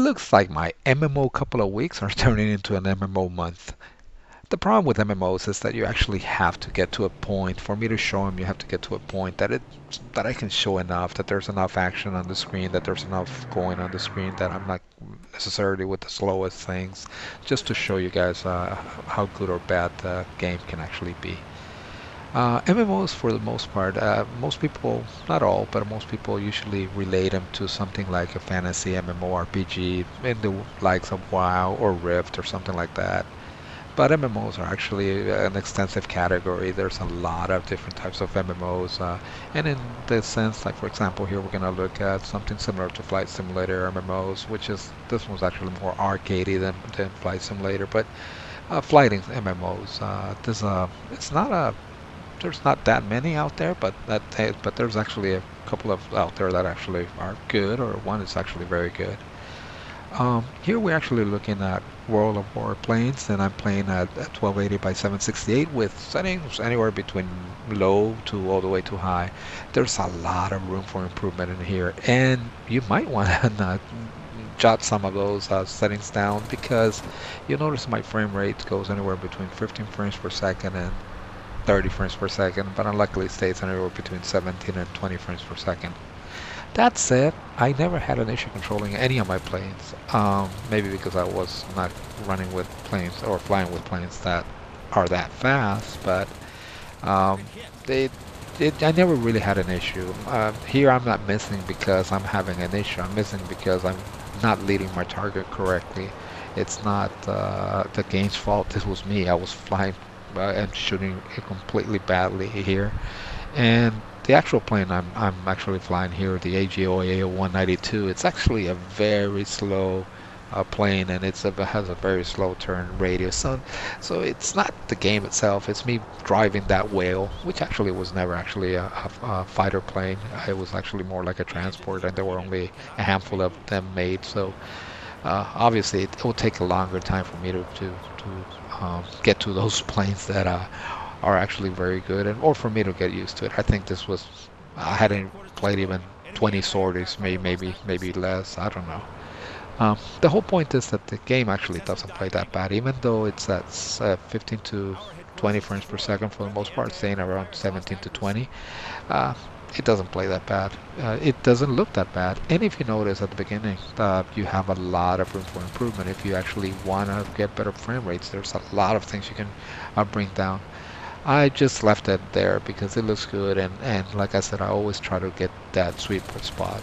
looks like my MMO couple of weeks are turning into an MMO month. The problem with MMOs is that you actually have to get to a point. For me to show them, you have to get to a point that I can show enough, that there's enough action on the screen, that there's enough going on the screen, that I'm not necessarily with the slowest things, just to show you guys how good or bad the game can actually be. MMOs, for the most part, most people, not all, but most people usually relate them to something like a fantasy MMORPG in the likes of WoW or Rift or something like that. But MMOs are actually an extensive category. There's a lot of different types of MMOs. And in this sense, like for example, here we're going to look at something similar to Flight Simulator MMOs, which is, this one's actually more arcadey than Flight Simulator, but flighting MMOs. It's not a, there's not that many out there, but there's actually a couple of out there that actually are good, or one is actually very good. Here we're actually looking at World of WarPlanes, and I'm playing at 1280 by 768 with settings anywhere between low to all the way to high. There's a lot of room for improvement in here, and you might want to jot some of those settings down, because you'll notice my frame rate goes anywhere between 15 frames per second and 30 frames per second, but unluckily it stays anywhere between 17 and 20 frames per second. That said, I never had an issue controlling any of my planes. Maybe because I was not running with planes or flying with planes that are that fast, but um, I never really had an issue. Here I'm not missing because I'm having an issue. I'm missing because I'm not leading my target correctly. It's not the game's fault. This was me. I was flying and shooting it completely badly here. And the actual plane I'm actually flying here, the AGOA 192, it's actually a very slow plane, and it has a very slow turn radius. So it's not the game itself, it's me driving that whale, which actually was never actually a fighter plane. It was actually more like a transport, and there were only a handful of them made. So obviously it will take a longer time for me to get to those planes that are actually very good, and or for me to get used to it. I think this was, I hadn't played even 20 sorties, maybe less. I don't know. The whole point is that the game actually doesn't play that bad, even though it's at 15 to 20 frames per second for the most part, staying around 17 to 20. It doesn't play that bad. It doesn't look that bad. And if you notice at the beginning, you have a lot of room for improvement. If you actually want to get better frame rates, there's a lot of things you can bring down. I just left it there because it looks good, and like I said, I always try to get that sweet spot.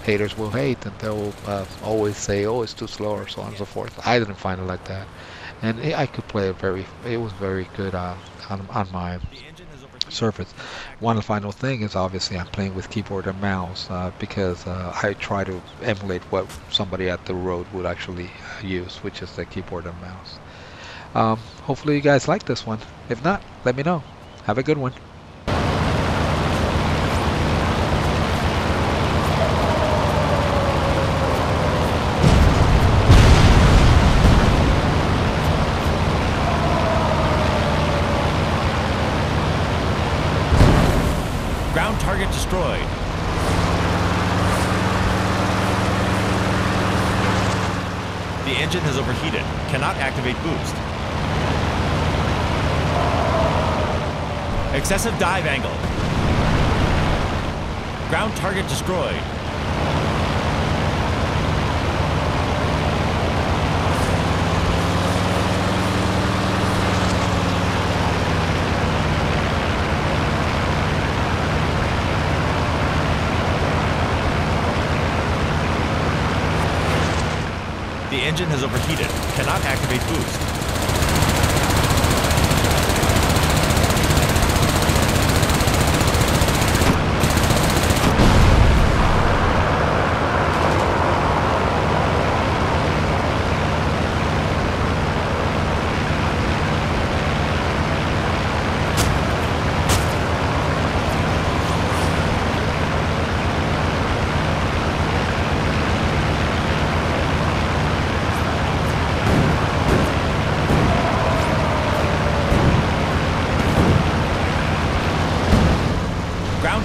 Haters will hate, and they'll always say, oh, it's too slow, or so on and so forth. I didn't find it like that, and I could play it was very good on my Surface. One final thing is obviously I'm playing with keyboard and mouse because I try to emulate what somebody at the road would actually use, which is the keyboard and mouse. Hopefully you guys like this one. If not, let me know. Have a good one. Ground target destroyed. The engine has overheated. Cannot activate boost. Excessive dive angle. Ground target destroyed. The engine has overheated. Cannot activate boost.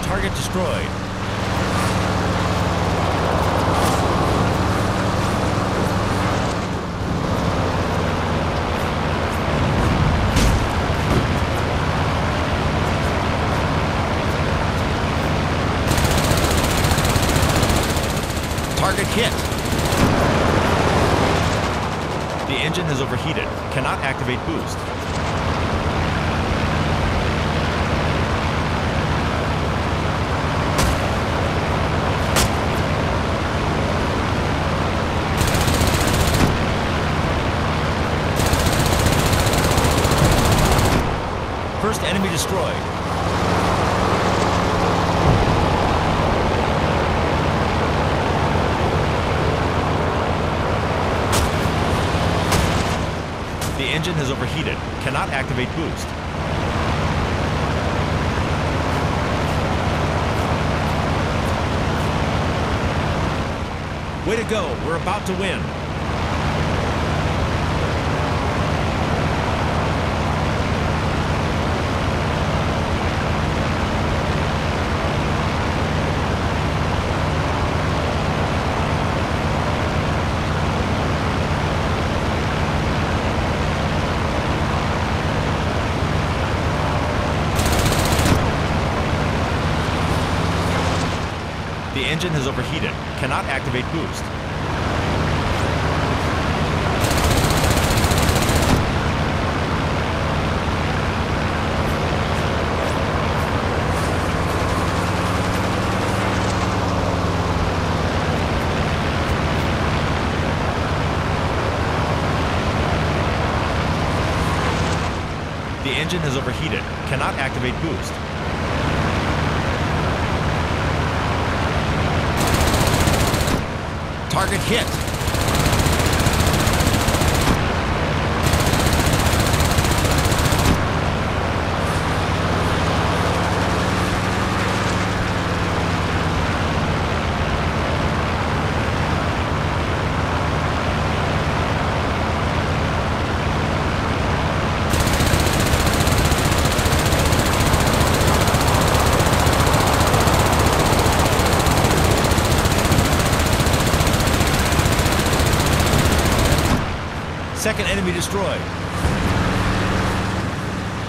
Target destroyed. hit! The engine has overheated. Cannot activate boost. First enemy destroyed. The engine has overheated. Cannot activate boost. Way to go. We're about to win. The engine has overheated. Cannot activate boost. The engine has overheated. Cannot activate boost. Target hit. Second enemy destroyed.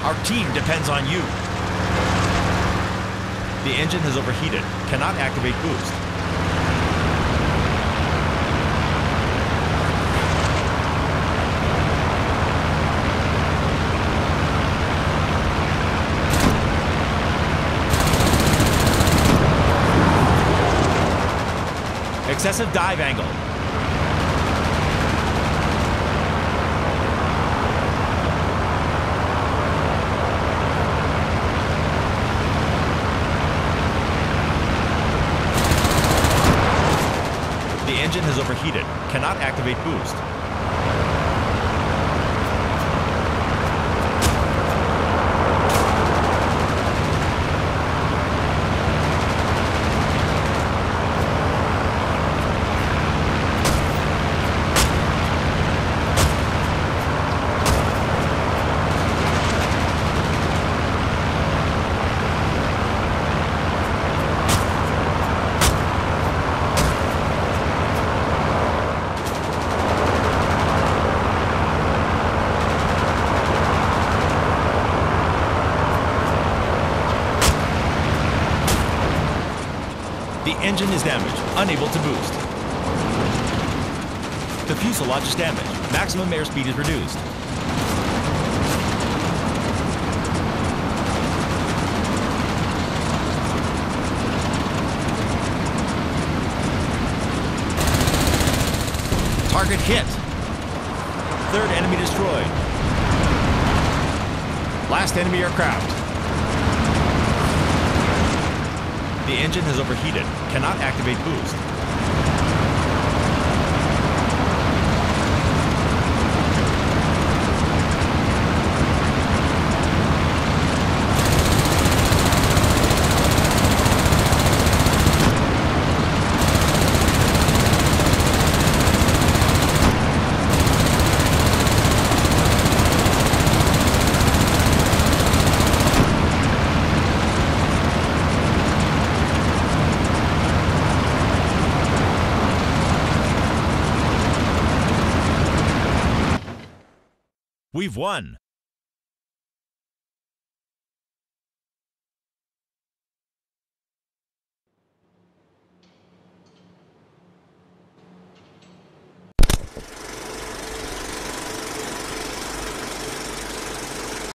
Our team depends on you. The engine has overheated. Cannot activate boost. Excessive dive angle. The engine has overheated. Cannot activate boost. The engine is damaged, unable to boost. The fuselage is damaged. Maximum airspeed is reduced. Target hit. Third enemy destroyed. Last enemy aircraft. The engine has overheated. Cannot activate boost. We've won!